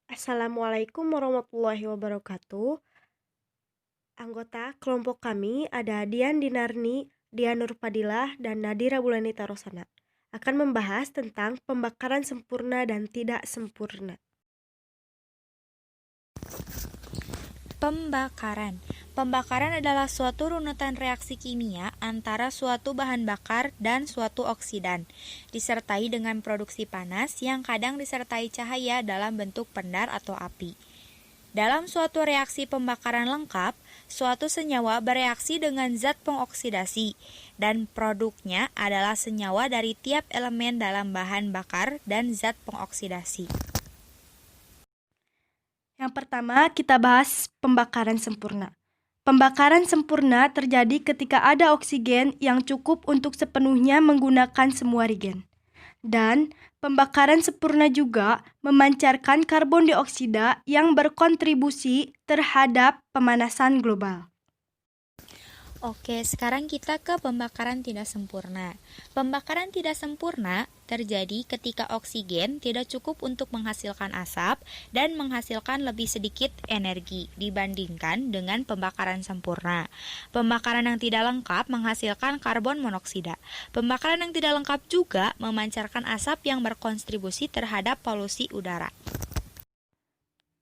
Assalamualaikum warahmatullahi wabarakatuh. Anggota kelompok kami ada Dian Dinarni, Dian Nurfadilah, dan Nadira Bulanita Rosana akan membahas tentang pembakaran sempurna dan tidak sempurna. Pembakaran. Pembakaran adalah suatu runutan reaksi kimia antara suatu bahan bakar dan suatu oksidan, disertai dengan produksi panas yang kadang disertai cahaya dalam bentuk pendar atau api. Dalam suatu reaksi pembakaran lengkap, suatu senyawa bereaksi dengan zat pengoksidasi, dan produknya adalah senyawa dari tiap elemen dalam bahan bakar dan zat pengoksidasi. Yang pertama, kita bahas pembakaran sempurna. Pembakaran sempurna terjadi ketika ada oksigen yang cukup untuk sepenuhnya menggunakan semua regen. Dan pembakaran sempurna juga memancarkan karbon dioksida yang berkontribusi terhadap pemanasan global. Oke, sekarang kita ke pembakaran tidak sempurna. Pembakaran tidak sempurna terjadi ketika oksigen tidak cukup untuk menghasilkan asap dan menghasilkan lebih sedikit energi dibandingkan dengan pembakaran sempurna. Pembakaran yang tidak lengkap menghasilkan karbon monoksida. Pembakaran yang tidak lengkap juga memancarkan asap yang berkontribusi terhadap polusi udara.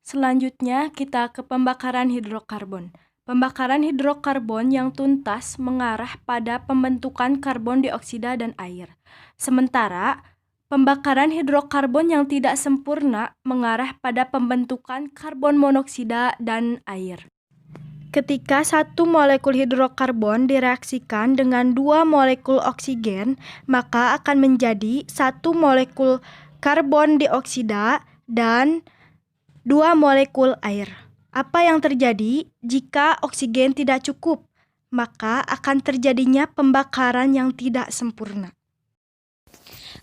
Selanjutnya, kita ke pembakaran hidrokarbon. Pembakaran hidrokarbon yang tuntas mengarah pada pembentukan karbon dioksida dan air. Sementara, pembakaran hidrokarbon yang tidak sempurna mengarah pada pembentukan karbon monoksida dan air. Ketika satu molekul hidrokarbon direaksikan dengan dua molekul oksigen, maka akan menjadi satu molekul karbon dioksida dan dua molekul air. Apa yang terjadi jika oksigen tidak cukup? Maka akan terjadinya pembakaran yang tidak sempurna.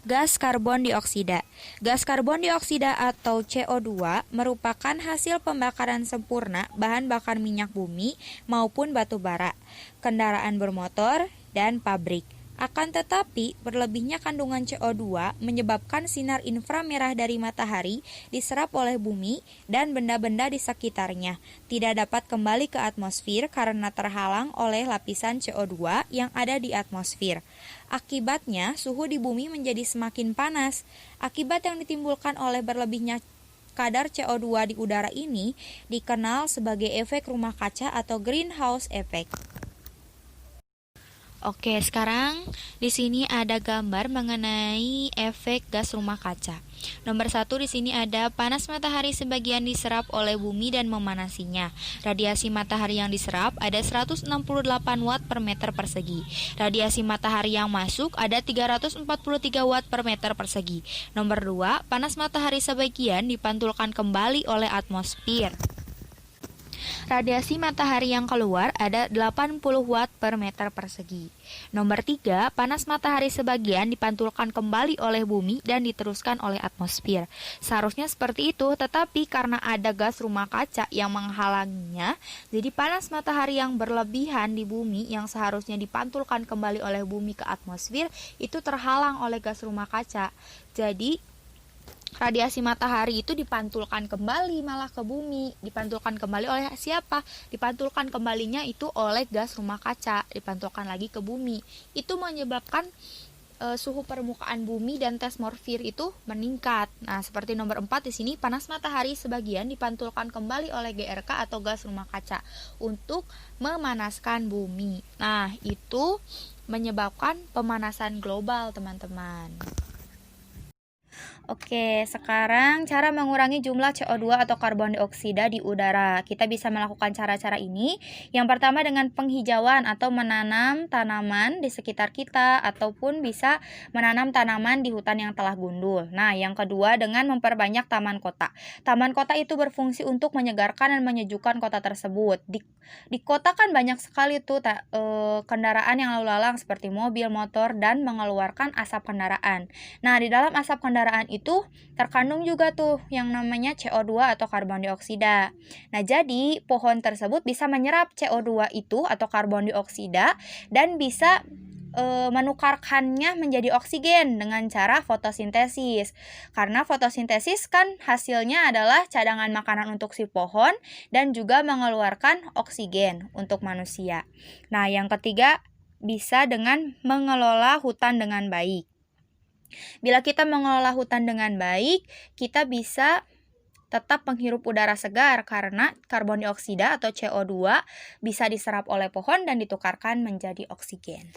Gas karbon dioksida. Gas karbon dioksida atau CO2 merupakan hasil pembakaran sempurna bahan bakar minyak bumi maupun batu bara, kendaraan bermotor, dan pabrik. Akan tetapi, berlebihnya kandungan CO2 menyebabkan sinar inframerah dari matahari diserap oleh bumi dan benda-benda di sekitarnya, tidak dapat kembali ke atmosfer karena terhalang oleh lapisan CO2 yang ada di atmosfer. Akibatnya, suhu di bumi menjadi semakin panas. Akibat yang ditimbulkan oleh berlebihnya kadar CO2 di udara ini dikenal sebagai efek rumah kaca atau greenhouse effect. Oke, sekarang di sini ada gambar mengenai efek gas rumah kaca. Nomor 1 di sini ada panas matahari sebagian diserap oleh bumi dan memanasinya. Radiasi matahari yang diserap ada 168 watt per meter persegi. Radiasi matahari yang masuk ada 343 watt per meter persegi. Nomor 2, panas matahari sebagian dipantulkan kembali oleh atmosfer. Radiasi matahari yang keluar ada 80 watt per meter persegi. Nomor 3, panas matahari sebagian dipantulkan kembali oleh bumi dan diteruskan oleh atmosfer. Seharusnya seperti itu, tetapi karena ada gas rumah kaca yang menghalanginya, jadi panas matahari yang berlebihan di bumi yang seharusnya dipantulkan kembali oleh bumi ke atmosfer itu terhalang oleh gas rumah kaca. Jadi radiasi matahari itu dipantulkan kembali malah ke bumi. Dipantulkan kembali oleh siapa? Dipantulkan kembalinya itu oleh gas rumah kaca, dipantulkan lagi ke bumi. Itu menyebabkan suhu permukaan bumi dan atmosfer itu meningkat. Nah, seperti nomor 4 di sini, panas matahari sebagian dipantulkan kembali oleh GRK atau gas rumah kaca untuk memanaskan bumi. Nah, itu menyebabkan pemanasan global, teman-teman. Oke, sekarang cara mengurangi jumlah CO2 atau karbon dioksida di udara. Kita bisa melakukan cara-cara ini. Yang pertama dengan penghijauan atau menanam tanaman di sekitar kita ataupun bisa menanam tanaman di hutan yang telah gundul. Nah, yang kedua dengan memperbanyak taman kota. Taman kota itu berfungsi untuk menyegarkan dan menyejukkan kota tersebut. Di kota kan banyak sekali tuh kendaraan yang lalu lalang seperti mobil, motor, dan mengeluarkan asap kendaraan. Nah, di dalam asap kendaraan itu terkandung juga tuh yang namanya CO2 atau karbon dioksida. Nah, jadi pohon tersebut bisa menyerap CO2 itu atau karbon dioksida dan bisa menukarkannya menjadi oksigen dengan cara fotosintesis. Karena fotosintesis kan hasilnya adalah cadangan makanan untuk si pohon dan juga mengeluarkan oksigen untuk manusia. Nah, yang ketiga bisa dengan mengelola hutan dengan baik. Bila kita mengelola hutan dengan baik, kita bisa tetap menghirup udara segar karena karbon dioksida atau CO2 bisa diserap oleh pohon dan ditukarkan menjadi oksigen.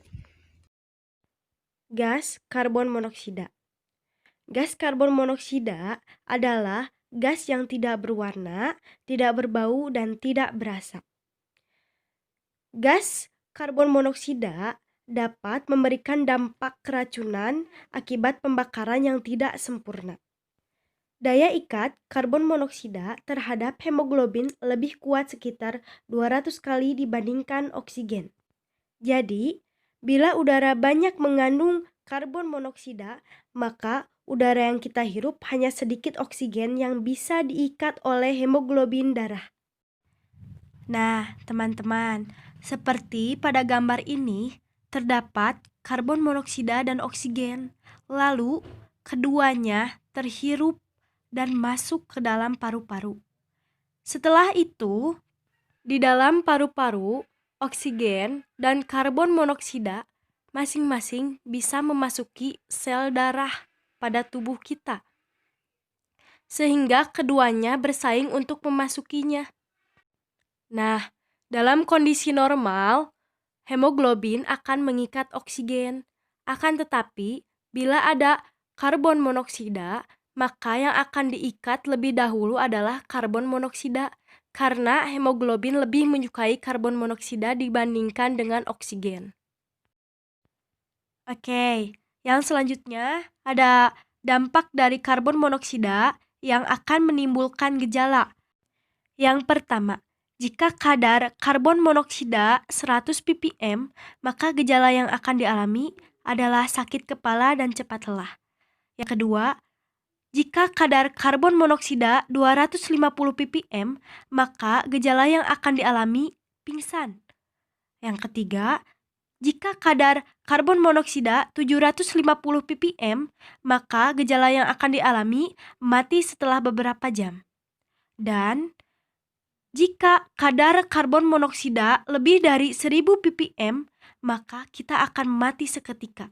Gas karbon monoksida. Gas karbon monoksida adalah gas yang tidak berwarna, tidak berbau, dan tidak berasap. Gas karbon monoksida dapat memberikan dampak keracunan akibat pembakaran yang tidak sempurna. Daya ikat karbon monoksida terhadap hemoglobin lebih kuat sekitar 200 kali dibandingkan oksigen. Jadi, bila udara banyak mengandung karbon monoksida, maka udara yang kita hirup hanya sedikit oksigen yang bisa diikat oleh hemoglobin darah. Nah, teman-teman, seperti pada gambar ini, terdapat karbon monoksida dan oksigen. Lalu, keduanya terhirup dan masuk ke dalam paru-paru. Setelah itu, di dalam paru-paru, oksigen dan karbon monoksida masing-masing bisa memasuki sel darah pada tubuh kita, sehingga keduanya bersaing untuk memasukinya. Nah, dalam kondisi normal, hemoglobin akan mengikat oksigen. Akan tetapi, bila ada karbon monoksida, maka yang akan diikat lebih dahulu adalah karbon monoksida, karena hemoglobin lebih menyukai karbon monoksida dibandingkan dengan oksigen. Oke, yang selanjutnya ada dampak dari karbon monoksida yang akan menimbulkan gejala. Yang pertama, jika kadar karbon monoksida 100 ppm, maka gejala yang akan dialami adalah sakit kepala dan cepat lelah. Yang kedua, jika kadar karbon monoksida 250 ppm, maka gejala yang akan dialami pingsan. Yang ketiga, jika kadar karbon monoksida 750 ppm, maka gejala yang akan dialami mati setelah beberapa jam. Dan jika kadar karbon monoksida lebih dari 1000 ppm, maka kita akan mati seketika.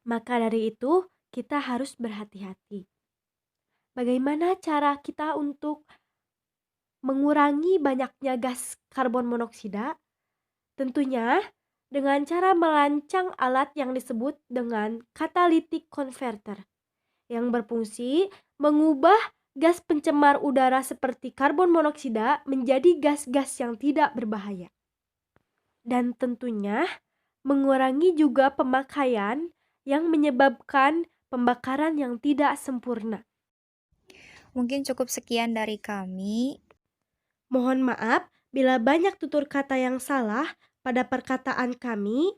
Maka dari itu, kita harus berhati-hati. Bagaimana cara kita untuk mengurangi banyaknya gas karbon monoksida? Tentunya dengan cara merancang alat yang disebut dengan catalytic converter, yang berfungsi mengubah gas pencemar udara seperti karbon monoksida menjadi gas-gas yang tidak berbahaya. Dan tentunya mengurangi juga pemakaian yang menyebabkan pembakaran yang tidak sempurna. Mungkin cukup sekian dari kami. Mohon maaf bila banyak tutur kata yang salah pada perkataan kami.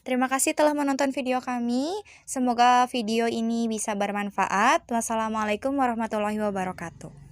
Terima kasih telah menonton video kami. Semoga video ini bisa bermanfaat. Wassalamualaikum warahmatullahi wabarakatuh.